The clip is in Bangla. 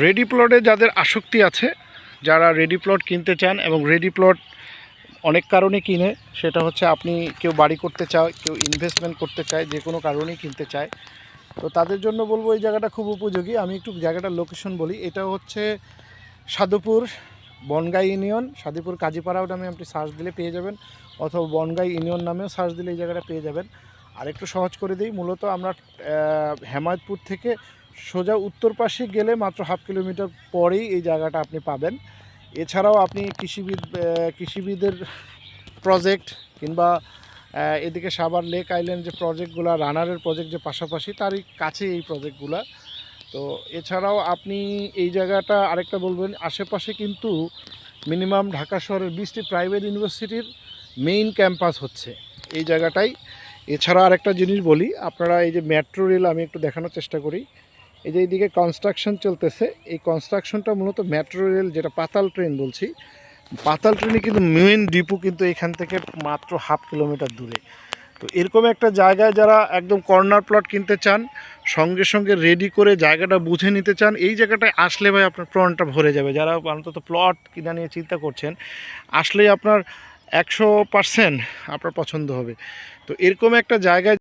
রেডি প্লটে যাদের আসক্তি আছে, যারা রেডি প্লট কিনতে চান এবং রেডি প্লট অনেক কারণে কিনে, সেটা হচ্ছে আপনি কেউ বাড়ি করতে চায়, কেউ ইনভেস্টমেন্ট করতে চায়, যে কোনো কারণেই কিনতে চায়, তো তাদের জন্য বলবো এই জায়গাটা খুব উপযোগী। আমি একটু জায়গাটার লোকেশন বলি। এটা হচ্ছে সাধুপুর বনগাই ইউনিয়ন, সাধুপুর কাজীপাড়াও নামে আপনি সার্চ দিলে পেয়ে যাবেন, অথবা বনগাই ইউনিয়ন নামেও সার্চ দিলে এই জায়গাটা পেয়ে যাবেন। আর একটু সহজ করে দিই, মূলত আমরা হেমায়তপুর থেকে সোজা উত্তর পাশে গেলে মাত্র 1/2 কিলোমিটার পরেই এই জায়গাটা আপনি পাবেন। এছাড়াও আপনি কৃষিবিদের প্রজেক্ট কিংবা এদিকে সাভার লেক আইল্যান্ড যে প্রজেক্টগুলো, রানারের প্রজেক্ট যে পাশাপাশি, তারই কাছে এই প্রজেক্টগুলো। তো এছাড়াও আপনি এই জায়গাটা আরেকটা বলবেন, আশেপাশে কিন্তু মিনিমাম ঢাকা শহরের 20টি প্রাইভেট ইউনিভার্সিটির মেইন ক্যাম্পাস হচ্ছে এই জায়গাটাই। এছাড়া আরেকটা জিনিস বলি, আপনারা এই যে মেট্রো রেল, আমি একটু দেখানোর চেষ্টা করি। এই যে এইদিকে কনস্ট্রাকশন চলতেছে, এই কনস্ট্রাকশনটা মূলত মেট্রো রেল, যেটা পাতাল ট্রেন বলছি, পাতাল ট্রেনে কিন্তু মেইন ডিপো কিন্তু এখান থেকে মাত্র 1/2 কিলোমিটার দূরে। তো এরকম একটা জায়গায় যারা একদম কর্নার প্লট কিনতে চান, সঙ্গে সঙ্গে রেডি করে জায়গাটা বুঝে নিতে চান, এই জায়গাটায় আসলে ভাই আপনার প্রাণটা ভরে যাবে। যারা অন্তত প্লট কিনা নিয়ে চিন্তা করছেন, আসলেই আপনার 100% আপনার পছন্দ হবে। তো এরকম একটা জায়গায়